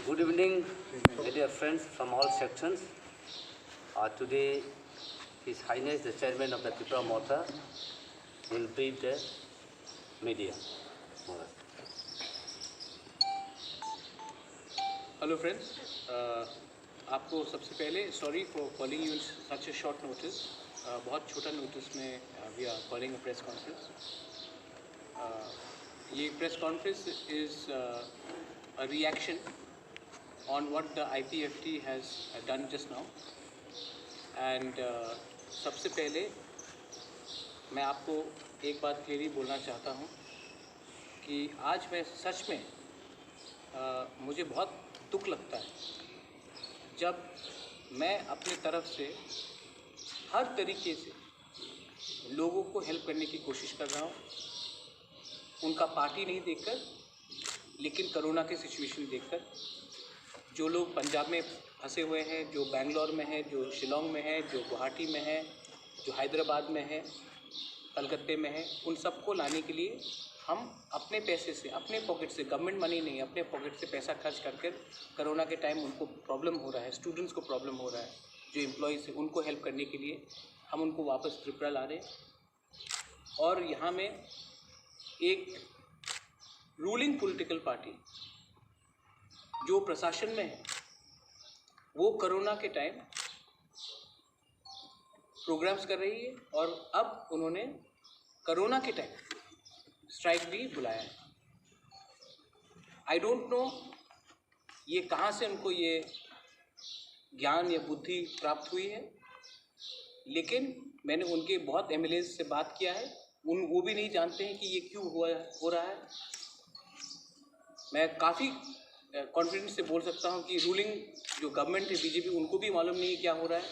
Good evening, my dear friends from all sections. Today, His Highness the Chairman of the Tripura Mortar will brief the media. Hello friends, आपको सबसे पहले sorry for calling you in such a short notice. बहुत छोटा notice में we are calling a press conference. ये press conference is a reaction on what the IPFT has done just now. And सबसे पहले मैं आपको एक बात क्लियरली बोलना चाहता हूँ कि आज मैं सच में मुझे बहुत दुख लगता है जब मैं अपने तरफ से हर तरीके से लोगों को हेल्प करने की कोशिश कर रहा हूँ, उनका पार्टी नहीं देखकर लेकिन कोरोना की सिचुएशन देखकर। जो लोग पंजाब में फंसे हुए हैं, जो बेंगलोर में हैं, जो शिलोंग में हैं, जो गुवाहाटी में हैं, जो हैदराबाद में हैं, कलकत्ते में हैं, उन सबको लाने के लिए हम अपने पैसे से, अपने पॉकेट से, गवर्नमेंट मनी नहीं, अपने पॉकेट से पैसा खर्च करके कोरोना के टाइम उनको प्रॉब्लम हो रहा है, स्टूडेंट्स को प्रॉब्लम हो रहा है, जो एम्प्लॉयज़ हैं उनको हेल्प करने के लिए हम उनको वापस त्रिपुरा ला रहे हैं। और यहाँ में एक रूलिंग पॉलिटिकल पार्टी जो प्रशासन में है वो कोरोना के टाइम प्रोग्राम्स कर रही है और अब उन्होंने कोरोना के टाइम स्ट्राइक भी बुलाया है। आई डोंट नो ये कहाँ से उनको ये ज्ञान या बुद्धि प्राप्त हुई है, लेकिन मैंने उनके बहुत एमएलए से बात किया है, वो भी नहीं जानते हैं कि ये क्यों हो रहा है। मैं काफ़ी कॉन्फिडेंस से बोल सकता हूँ कि रूलिंग जो गवर्नमेंट है बीजेपी, उनको भी मालूम नहीं है क्या हो रहा है।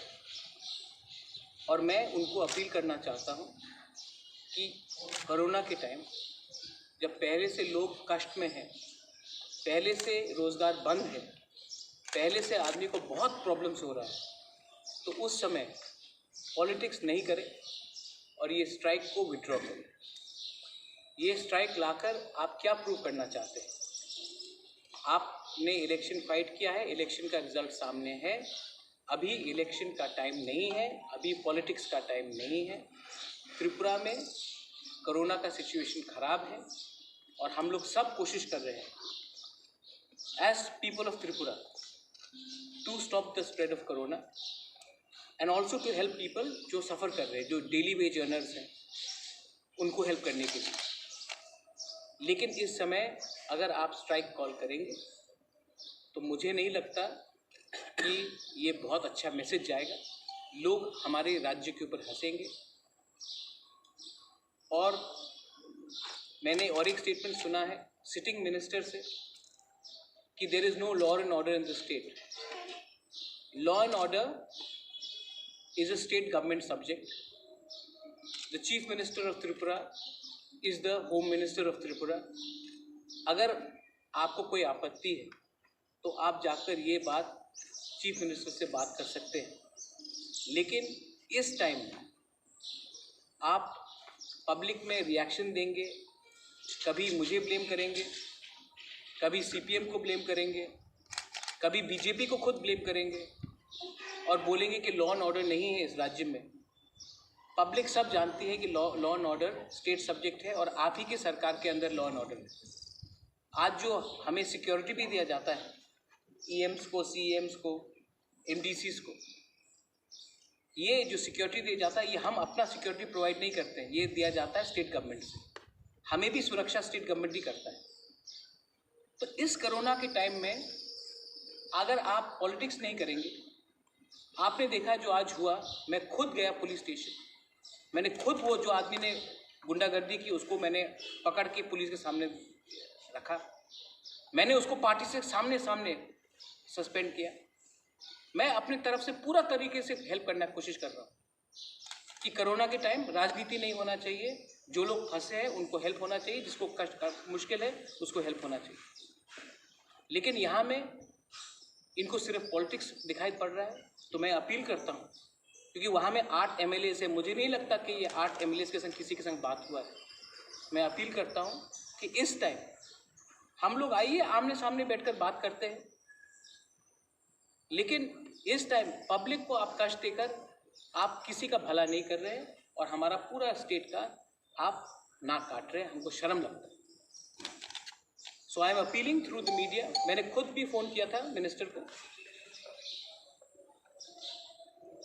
और मैं उनको अपील करना चाहता हूँ कि कोरोना के टाइम जब पहले से लोग कष्ट में हैं, पहले से रोज़गार बंद है, पहले से आदमी को बहुत प्रॉब्लम्स हो रहा है, तो उस समय पॉलिटिक्स नहीं करें और ये स्ट्राइक को विड्रॉ करें। ये स्ट्राइक लाकर आप क्या प्रूव करना चाहते हैं? आपने इलेक्शन फाइट किया है, इलेक्शन का रिजल्ट सामने है, अभी इलेक्शन का टाइम नहीं है, अभी पॉलिटिक्स का टाइम नहीं है। त्रिपुरा में कोरोना का सिचुएशन ख़राब है और हम लोग सब कोशिश कर रहे हैं as people of Tripura to stop the spread of corona and also to help people जो सफ़र कर रहे हैं, जो डेली वेज अर्नर्स हैं, उनको हेल्प करने के लिए। लेकिन इस समय अगर आप स्ट्राइक कॉल करेंगे तो मुझे नहीं लगता कि ये बहुत अच्छा मैसेज जाएगा। लोग हमारे राज्य के ऊपर हंसेंगे। और मैंने और एक स्टेटमेंट सुना है सिटिंग मिनिस्टर से कि there is no law and order in the state. Law and order is a state government subject. The chief minister of Tripura is the home minister of Tripura. अगर आपको कोई आपत्ति है तो आप जाकर ये बात चीफ मिनिस्टर से बात कर सकते हैं, लेकिन इस टाइम आप पब्लिक में रिएक्शन देंगे, कभी मुझे ब्लेम करेंगे, कभी सीपीएम को ब्लेम करेंगे, कभी बीजेपी को खुद ब्लेम करेंगे और बोलेंगे कि लॉ एंड ऑर्डर नहीं है इस राज्य में। पब्लिक सब जानती है कि law and order state subject है और आप ही की सरकार के अंदर लॉ एंड ऑर्डर है। आज जो हमें सिक्योरिटी भी दिया जाता है ईएम्स को, सीएम्स को, एमडीसीज को, ये जो सिक्योरिटी दिया जाता है ये हम अपना सिक्योरिटी प्रोवाइड नहीं करते हैं, ये दिया जाता है स्टेट गवर्नमेंट से। हमें भी सुरक्षा स्टेट गवर्नमेंट ही करता है। तो इस कोरोना के टाइम में अगर आप पॉलिटिक्स नहीं करेंगे, आपने देखा जो आज हुआ, मैं खुद गया पुलिस स्टेशन, मैंने खुद वो जो आदमी ने गुंडागर्दी की उसको मैंने पकड़ के पुलिस के सामने रखा, मैंने उसको पार्टी से सामने सस्पेंड किया। मैं अपनी तरफ से पूरा तरीके से हेल्प करने की कोशिश कर रहा हूँ कि कोरोना के टाइम राजनीति नहीं होना चाहिए, जो लोग फंसे हैं उनको हेल्प होना चाहिए, जिसको कष्ट मुश्किल है उसको हेल्प होना चाहिए। लेकिन यहाँ में इनको सिर्फ पॉलिटिक्स दिखाई पड़ रहा है। तो मैं अपील करता हूँ, क्योंकि वहाँ में 8 एमएलए हैं, मुझे नहीं लगता कि ये 8 एमएलए के संग किसी के संग बात हुआ है। मैं अपील करता हूँ कि इस टाइम हम लोग आइए आमने सामने बैठकर बात करते हैं, लेकिन इस टाइम पब्लिक को आप कष्ट देकर आप किसी का भला नहीं कर रहे हैं और हमारा पूरा स्टेट का आप नाक काट रहे हैं, हमको शर्म लगता है। So I am appealing through the media, मैंने खुद भी फ़ोन किया था मिनिस्टर को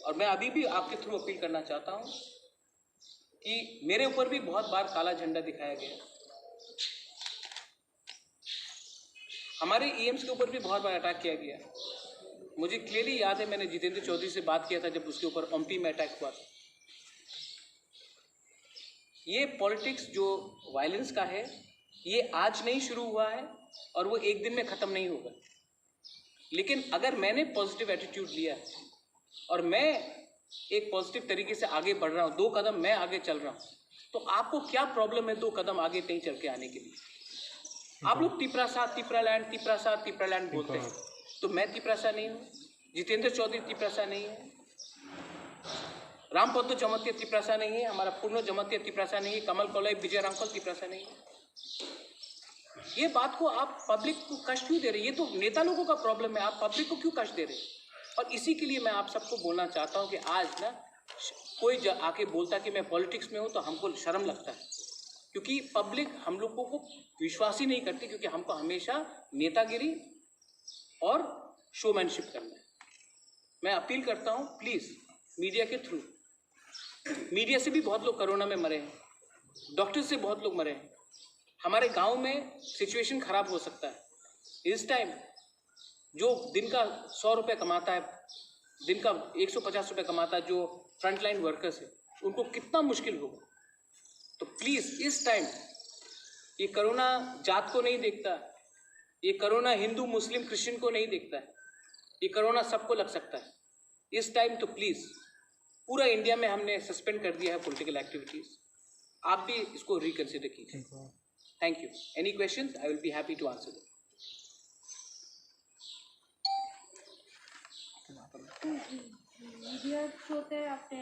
और मैं अभी भी आपके थ्रू अपील करना चाहता हूँ कि मेरे ऊपर भी बहुत बार काला झंडा दिखाया गया, हमारे ईएम्स के ऊपर भी बहुत बार अटैक किया गया। मुझे क्लियरली याद है, मैंने जितेंद्र चौधरी से बात किया था जब उसके ऊपर ओमपी में अटैक हुआ था। ये पॉलिटिक्स जो वायलेंस का है, ये आज नहीं शुरू हुआ है और वो एक दिन में ख़त्म नहीं होगा। लेकिन अगर मैंने पॉजिटिव एटीट्यूड लिया और मैं एक पॉजिटिव तरीके से आगे बढ़ रहा हूँ, 2 कदम मैं आगे चल रहा हूँ, तो आपको क्या प्रॉब्लम है 2 कदम आगे नहीं चल के आने के लिए? आप लोग तिपरासा लैंड बोलते हैं, तो मैं तिपरासा नहीं हूँ, जितेंद्र चौधरी तिपरासा नहीं है, रामपद्म जमत्य तिपरासा नहीं है, हमारा पूर्ण जमत्य तिपरासा नहीं है, कमल कौलाई विजय रामफल तिपरासा नहीं है। ये बात को आप पब्लिक को कष्ट क्यों दे रहे हैं? ये तो नेता लोगों का प्रॉब्लम है, आप पब्लिक को क्यों कष्ट दे रहे हैं? और इसी के लिए मैं आप सबको बोलना चाहता हूँ कि आज ना कोई आके बोलता कि मैं पॉलिटिक्स में हूँ तो हमको शर्म लगता है, क्योंकि पब्लिक हम लोगों को विश्वास ही नहीं करती, क्योंकि हमको हमेशा नेतागिरी और शोमैनशिप करना है। मैं अपील करता हूँ प्लीज़ मीडिया के थ्रू, मीडिया से भी बहुत लोग कोरोना में मरे हैं, डॉक्टर से बहुत लोग मरे हैं, हमारे गांव में सिचुएशन ख़राब हो सकता है। इस टाइम जो दिन का 100 रुपये कमाता है, दिन का 150 रुपये कमाता है, जो फ्रंटलाइन वर्कर्स है, उनको कितना मुश्किल होगा। तो प्लीज़ इस टाइम ये कोरोना जात को नहीं देखता, ये कोरोना हिंदू मुस्लिम क्रिश्चियन को नहीं देखता है, ये कोरोना सबको लग सकता है। इस टाइम तो प्लीज़ पूरा इंडिया में हमने सस्पेंड कर दिया है पॉलिटिकल एक्टिविटीज़, आप भी इसको रिकन्सिडर कीजिए। Thank you. Any questions? I will be happy to answer them. Media शोते आपने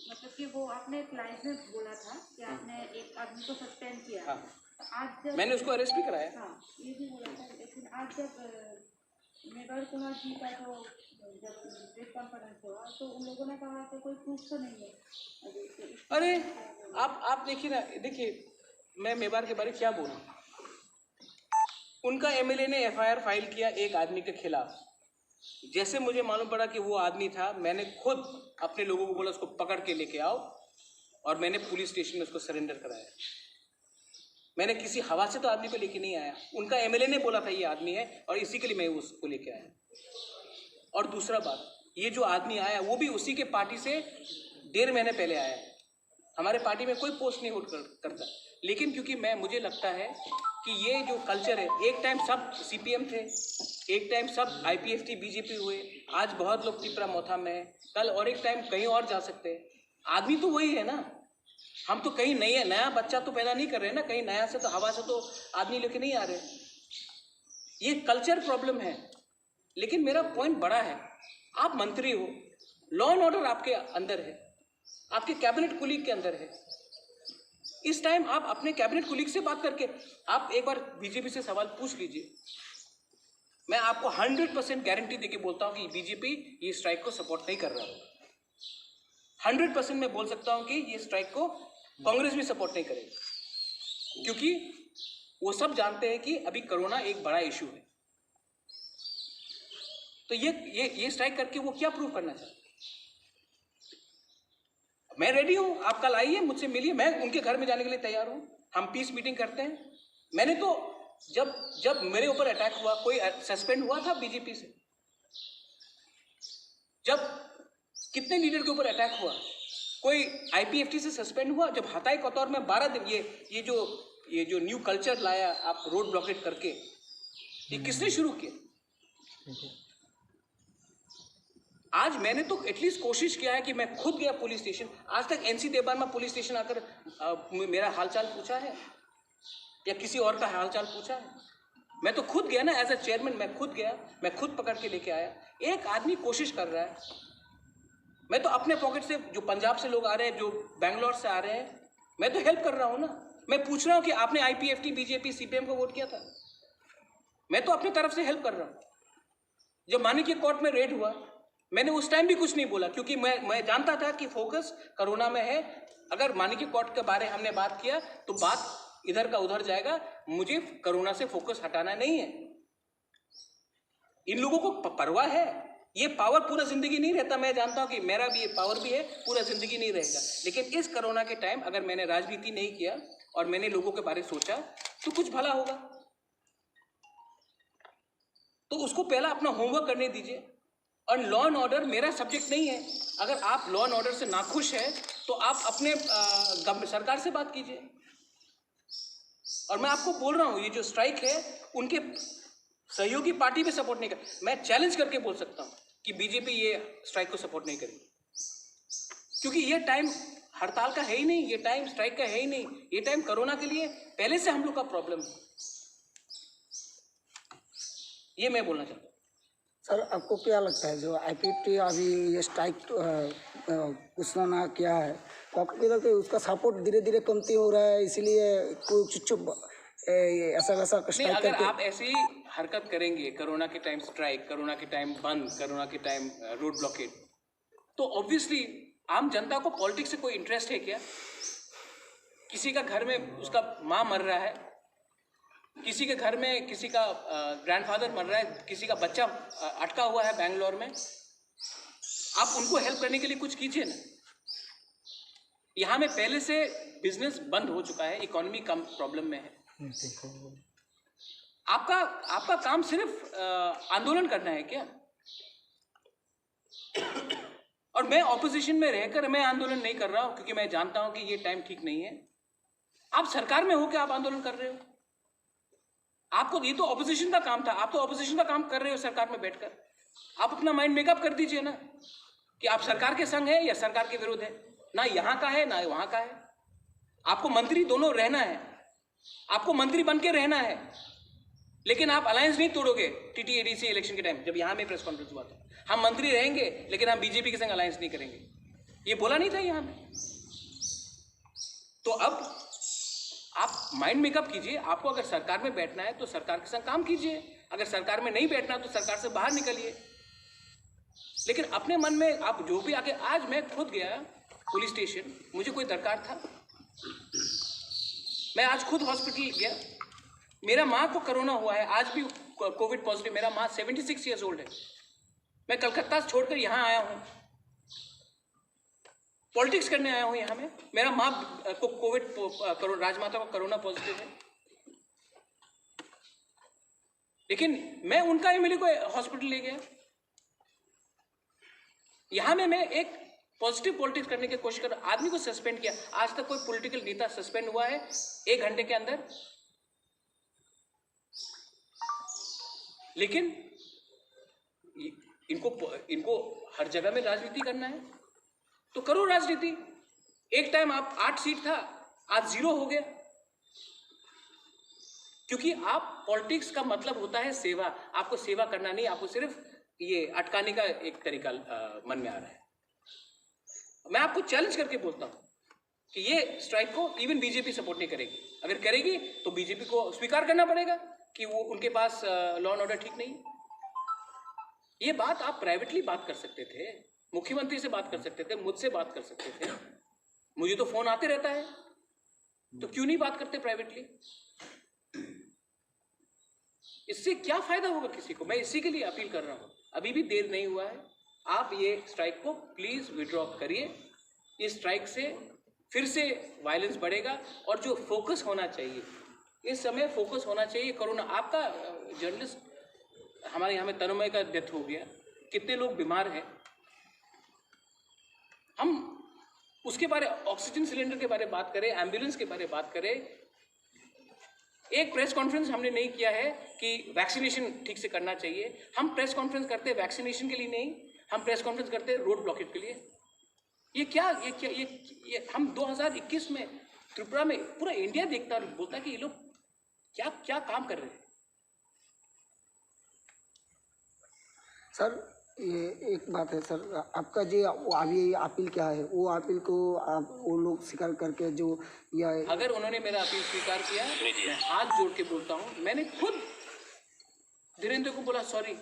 मतलब कि वो आपने एक लाइव में बोला था कि आपने एक आदमी को सस्पेंड किया। हाँ। तो आज जब मैंने उसको अरेस्ट भी कराया। हाँ, ये भी बोला था, लेकिन आज जब मेवाड़ कुमार जी का जो जब प्रेस कॉन्फ्रेंस हुआ तो उन लोगों ने कहा कि कोई प्रूफ तो नहीं है अभी तो। अरे आप देखिए ना, देखिए मैं मेवाड़ के बारे में क्या बोलूं। उनका एमएलए ने एफआईआर फाइल किया एक आदमी के खिलाफ। जैसे मुझे मालूम पड़ा कि वो आदमी था, मैंने खुद अपने लोगों को बोला उसको पकड़ के लेके आओ, और मैंने पुलिस स्टेशन में उसको सरेंडर कराया। मैंने किसी हवा से तो आदमी को लेके नहीं आया, उनका एमएलए ने बोला था ये आदमी है, और इसी के लिए मैं उसको लेके आया। और दूसरा बात, ये जो आदमी आया वो भी उसी के पार्टी से 1.5 महीने पहले आया है। हमारे पार्टी में कोई पोस्ट नहीं होल्ड करता, लेकिन क्योंकि मुझे लगता है कि ये जो कल्चर है, एक टाइम सब सीपीएम थे, एक टाइम सब आईपीएफटी बीजेपी हुए, आज बहुत लोग तिपरा मोथा में है, कल और एक टाइम कहीं और जा सकते हैं। आदमी तो वही है ना, हम तो कहीं नया बच्चा तो पैदा नहीं कर रहे ना, कहीं नया से तो हवा से तो आदमी लेके नहीं आ रहे। ये कल्चर प्रॉब्लम है। लेकिन मेरा पॉइंट बड़ा है, आप मंत्री हो, लॉ एंड ऑर्डर आपके अंदर है, आपके कैबिनेट कुलीग के अंदर है। इस टाइम आप अपने कैबिनेट कुलीग से बात करके आप एक बार बीजेपी से सवाल पूछ लीजिए। मैं आपको 100% गारंटी देके बोलता हूं कि बीजेपी ये स्ट्राइक को सपोर्ट नहीं कर रहा है। 100% मैं बोल सकता हूं कि ये स्ट्राइक को कांग्रेस भी सपोर्ट नहीं करेगी, क्योंकि वो सब जानते हैं कि अभी कोरोना एक बड़ा इशू है। तो ये स्ट्राइक करके वो क्या प्रूव करना चाहते हैं? मैं रेडी हूं, आप कल आइए, मुझसे मिलिए, मैं उनके घर में जाने के लिए तैयार हूं, हम पीस मीटिंग करते हैं। मैंने तो जब मेरे ऊपर अटैक हुआ, कोई सस्पेंड हुआ था बीजेपी से? जब कितने लीडर के ऊपर अटैक हुआ, कोई आईपीएफटी से सस्पेंड हुआ? जब हताई कतौर में 12 दिन ये जो न्यू कल्चर लाया आप रोड ब्लॉकेट करके, ये किसने शुरू किया? आज मैंने तो एटलीस्ट कोशिश किया है कि मैं खुद गया पुलिस स्टेशन। आज तक एनसी देवान में पुलिस स्टेशन आकर मेरा हालचाल पूछा है या किसी और का हालचाल पूछा है? मैं तो खुद गया ना, एज अ चेयरमैन मैं खुद गया, मैं खुद पकड़ के लेके आया। एक आदमी कोशिश कर रहा है, मैं तो अपने पॉकेट से, जो पंजाब से लोग आ रहे हैं, जो बैंगलोर से आ रहे हैं, मैं तो हेल्प कर रहा हूँ ना। मैं पूछ रहा हूँ कि आपने आईपीएफटी बीजेपी सीपीएम को वोट किया था? मैं तो अपनी तरफ से हेल्प कर रहा हूँ। जब मानिकी कोर्ट में रेड हुआ, मैंने उस टाइम भी कुछ नहीं बोला, क्योंकि मैं जानता था कि फोकस कोरोना में है। अगर मानिकी कोर्ट के बारे हमने बात किया तो बात इधर का उधर जाएगा, मुझे कोरोना से फोकस हटाना नहीं है। इन लोगों को परवाह है, ये पावर पूरा जिंदगी नहीं रहता, मैं जानता हूं कि मेरा भी ये पावर भी है, पूरा जिंदगी नहीं रहेगा। लेकिन इस कोरोना के टाइम अगर मैंने राजनीति नहीं किया और मैंने लोगों के बारे में सोचा तो कुछ भला होगा। तो उसको पहला अपना होमवर्क करने दीजिए। और लॉ एंड ऑर्डर मेरा सब्जेक्ट नहीं है। अगर आप लॉ एंड ऑर्डर से नाखुश है तो आप अपने सरकार से बात कीजिए। और मैं आपको बोल रहा हूं, ये जो स्ट्राइक है उनके सहयोगी पार्टी भी सपोर्ट नहीं कर, मैं चैलेंज करके बोल सकता हूं कि बीजेपी ये स्ट्राइक को सपोर्ट नहीं करेगी, क्योंकि ये टाइम हड़ताल का है ही नहीं, ये टाइम स्ट्राइक का है ही नहीं, ये टाइम कोरोना के लिए पहले से हम लोग का प्रॉब्लम है। ये मैं बोलना चाहता हूँ। सर, आपको क्या लगता है जो आईपीटी अभी ये स्ट्राइक घोषणा किया है, तो आपको क्या लगता है उसका सपोर्ट धीरे धीरे कमती हो रहा है, इसलिए कोई चुप ऐसा वैसा नहीं, अगर आप ऐसी हरकत करेंगे, कोरोना के टाइम स्ट्राइक, कोरोना के टाइम बंद, कोरोना के टाइम रोड ब्लॉकेड, तो ऑब्वियसली आम जनता को पॉलिटिक्स से कोई इंटरेस्ट है क्या? किसी का घर में उसका माँ मर रहा है, किसी के घर में किसी का ग्रैंडफादर मर रहा है, किसी का बच्चा अटका हुआ है बैंगलोर में, आप उनको हेल्प करने के लिए कुछ कीजिए ना। यहाँ में पहले से बिजनेस बंद हो चुका है, इकोनॉमी कम प्रॉब्लम में है। आपका काम सिर्फ आंदोलन करना है क्या? और मैं ऑपोजिशन में रहकर मैं आंदोलन नहीं कर रहा हूं, क्योंकि मैं जानता हूं कि ये टाइम ठीक नहीं है। आप सरकार में होकर आप आंदोलन कर रहे हो, आपको ये तो ऑपोजिशन का काम था, आप तो ऑपोजिशन का काम कर रहे हो सरकार में बैठकर। आप अपना माइंड मेकअप कर दीजिए ना कि आप सरकार के संग है या सरकार के विरुद्ध है। ना यहाँ का है ना वहां का है, आपको मंत्री दोनों रहना है, आपको मंत्री बन के रहना है, लेकिन आप अलायंस नहीं तोड़ोगे। टीटीएडीसी इलेक्शन के टाइम जब यहाँ में प्रेस कॉन्फ्रेंस हुआ था, हम मंत्री रहेंगे लेकिन हम बीजेपी के संग अलायंस नहीं करेंगे, ये बोला नहीं था यहाँ में। तो अब आप माइंड मेकअप कीजिए, आपको अगर सरकार में बैठना है तो सरकार के संग काम कीजिए, अगर सरकार में नहीं बैठना तो सरकार से बाहर निकलिए। लेकिन अपने मन में आप जो भी आके, आज मैं खुद गया पुलिस स्टेशन, मुझे कोई दरकार था, मैं आज खुद हॉस्पिटल गया, मेरा माँ को कोरोना हुआ है, आज भी कोविड पॉजिटिव, मेरा माँ 76 ईयर्स ओल्ड है, मैं कलकत्ता से छोड़कर यहाँ आया हूँ, पॉलिटिक्स करने आया हूँ यहाँ में। मेरा माँ को कोविड, राजमाता को कोरोना पॉजिटिव है, लेकिन मैं उनका एमएलए को हॉस्पिटल ले गया। यहाँ में मैं एक पॉजिटिव पॉलिटिक्स करने की कोशिश कर, आदमी को सस्पेंड किया। आज तक कोई पॉलिटिकल नेता सस्पेंड हुआ है 1 घंटे के अंदर? लेकिन इनको हर जगह में राजनीति करना है तो करो राजनीति। एक टाइम आप 8 सीट था, आज 0 हो गया, क्योंकि आप पॉलिटिक्स का मतलब होता है सेवा। आपको सेवा करना नहीं, आपको सिर्फ ये अटकाने का एक तरीका मन में आ रहा है। मैं आपको चैलेंज करके बोलता हूं कि ये स्ट्राइक को इवन बीजेपी सपोर्ट नहीं करेगी। अगर करेगी तो बीजेपी को स्वीकार करना पड़ेगा कि वो उनके पास लॉ एंड ऑर्डर ठीक नहीं। ये बात आप प्राइवेटली बात कर सकते थे, मुख्यमंत्री से बात कर सकते थे, मुझसे बात कर सकते थे, मुझे तो फोन आते रहता है, तो क्यों नहीं बात करते प्राइवेटली? इससे क्या फायदा होगा किसी को? मैं इसी के लिए अपील कर रहा हूं, अभी भी देर नहीं हुआ है, आप ये स्ट्राइक को प्लीज विड्रॉ करिए। इस स्ट्राइक से फिर से वायलेंस बढ़ेगा और जो फोकस होना चाहिए, इस समय फोकस होना चाहिए कोरोना। आपका जर्नलिस्ट हमारे यहाँ में तन्मय का डेथ हो गया, कितने लोग बीमार हैं, हम उसके बारे, ऑक्सीजन सिलेंडर के बारे में बात करें, एम्बुलेंस के बारे में बात करें। एक प्रेस कॉन्फ्रेंस हमने नहीं किया है कि वैक्सीनेशन ठीक से करना चाहिए। हम प्रेस कॉन्फ्रेंस करते हैं वैक्सीनेशन के लिए नहीं, हम प्रेस कॉन्फ्रेंस करते हैं रोड ब्लॉकेट के लिए। ये हम 2021 में त्रिपुरा में पूरा इंडिया देखता और बोलता है कि ये लोग क्या क्या काम कर रहे हैं। सर, ये एक बात है सर, आपका जो अभी अपील क्या है, वो अपील को आप वो लोग स्वीकार करके जो या अगर उन्होंने मेरा अपील स्वीकार किया, मैं हाथ जोड़ के बोलता हूँ, मैंने खुद धीरेन्द्र को बोला सॉरी,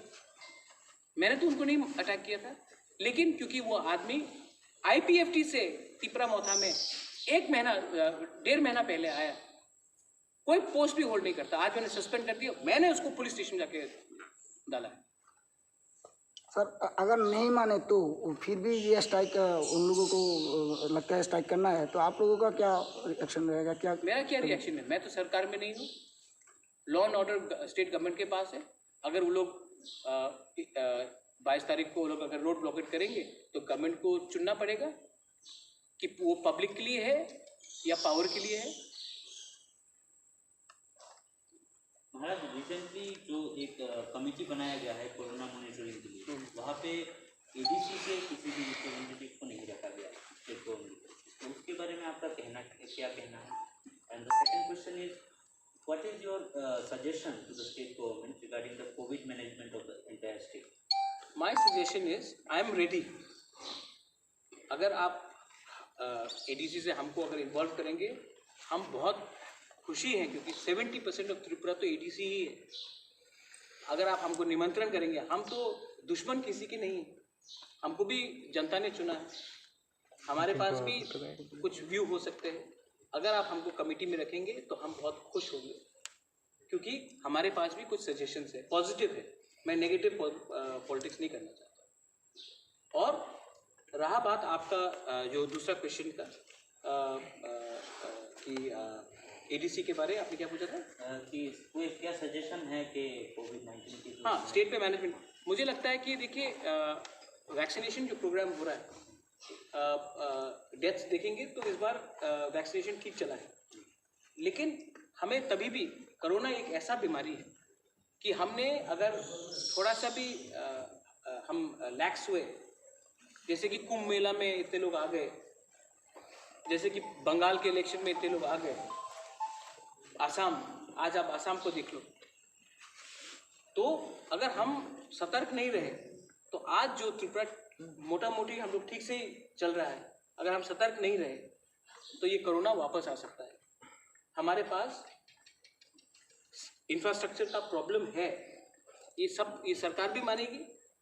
मैंने तो उनको नहीं अटैक किया था, लेकिन क्योंकि वो आदमी IPFT से तिपरा मोथा में 1 महीना 1.5 महीना पहले आया, कोई पोस्ट भी होल्ड नहीं करता, आज मैंने सस्पेंड कर दिया, मैंने उसको पुलिस स्टेशन जाके डाला है। सर अगर नहीं माने तो फिर भी ये स्ट्राइक उन लोगों को लगता है स्ट्राइक करना है, तो आप लोगों का क्या रिएक्शन रहेगा? क्या मेरा क्या रिएक्शन है? मैं तो सरकार में नहीं हूँ, law and order state government के पास है। अगर वो लोग 22 तारीख को वो लोग अगर रोड ब्लॉकेट करेंगे तो गवर्नमेंट को चुनना पड़ेगा कि वो पब्लिक के लिए है या पावर के लिए है। महाराज, रिसेंटली जो एक कमेटी बनाया गया है कोरोना मॉनिटरिंग के लिए, वहाँ पे ADC से किसी भी रिप्रेजेंटेटिव को नहीं रखा गया स्टेट गवर्नमेंट, तो उसके बारे में आपका क्या कहना है? And the second question is, what is your suggestion to the state government regarding the covid management of the entire state? My suggestion is, I am ready. अगर आप ADC से हमको अगर इन्वॉल्व करेंगे, हम बहुत खुशी हैं, क्योंकि 70% ऑफ त्रिपुरा तो ADC ही है। अगर आप हमको निमंत्रण करेंगे, हम तो दुश्मन किसी के नहीं, हमको भी जनता ने चुना है, हमारे पास भी कुछ व्यू हो सकते हैं। अगर आप हमको कमेटी में रखेंगे तो हम बहुत खुश होंगे, क्योंकि हमारे पास भी कुछ सजेशंस है, पॉजिटिव है। मैं नेगेटिव पॉलिटिक्स नहीं करना चाहता। और रहा बात आपका जो दूसरा क्वेश्चन का कि ADC के बारे में आपने क्या पूछा था? कि कोई क्या सजेशन है कि कोविड-19 की? हाँ, स्टेट पे मैनेजमेंट, मुझे लगता है कि देखिए वैक्सीनेशन जो प्रोग्राम हो रहा है, डेथ्स देखेंगे तो इस बार वैक्सीनेशन ठीक चला है, लेकिन हमें तभी भी, कोरोना एक ऐसा बीमारी है कि हमने अगर थोड़ा सा भी हम लैक्स हुए, जैसे कि कुंभ मेला में इतने लोग आ गए, जैसे कि बंगाल के इलेक्शन में इतने लोग आ गए, आसाम, आज आप आसाम को देख लो, तो अगर हम सतर्क नहीं रहे तो आज जो त्रिपुरा मोटा मोटी हम लोग ठीक से ही चल रहा है, अगर हम सतर्क नहीं रहे तो ये कोरोना वापस आ सकता है। हमारे पास इंफ्रास्ट्रक्चर का प्रॉब्लम है, ये सरकार भी मानेगी,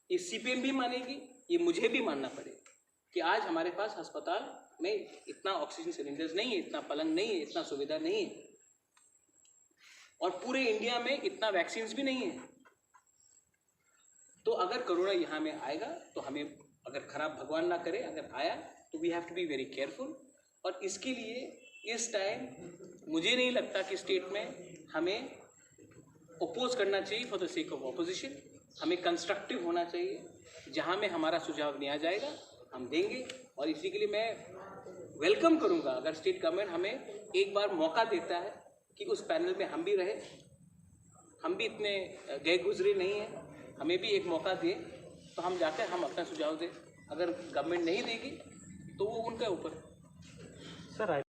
ये CPM भी मानेगी, ये मुझे भी मानना पड़ेगा कि आज हमारे पास अस्पताल में इतना ऑक्सीजन सिलेंडर्स नहीं है, इतना पलंग नहीं है, इतना सुविधा नहीं है, और पूरे इंडिया में इतना वैक्सीन्स भी नहीं है। तो अगर कोरोना यहाँ में आएगा तो हमें, अगर खराब भगवान ना करे अगर आया, तो we have to be very careful. और इसके लिए इस टाइम मुझे नहीं लगता कि स्टेट में हमें ओपोज करना चाहिए for the sake of opposition. हमें कंस्ट्रक्टिव होना चाहिए, जहाँ में हमारा सुझाव लिया जाएगा हम देंगे, और इसी के लिए मैं वेलकम करूँगा अगर स्टेट गवर्नमेंट हमें एक बार मौका देता है कि उस पैनल में हम भी रहे। हम भी इतने गए गुजरे नहीं हैं, हमें भी एक मौका दे तो हम जाकर हम अपना सुझाव दें। अगर गवर्नमेंट नहीं देगी तो वो उनके ऊपर। सर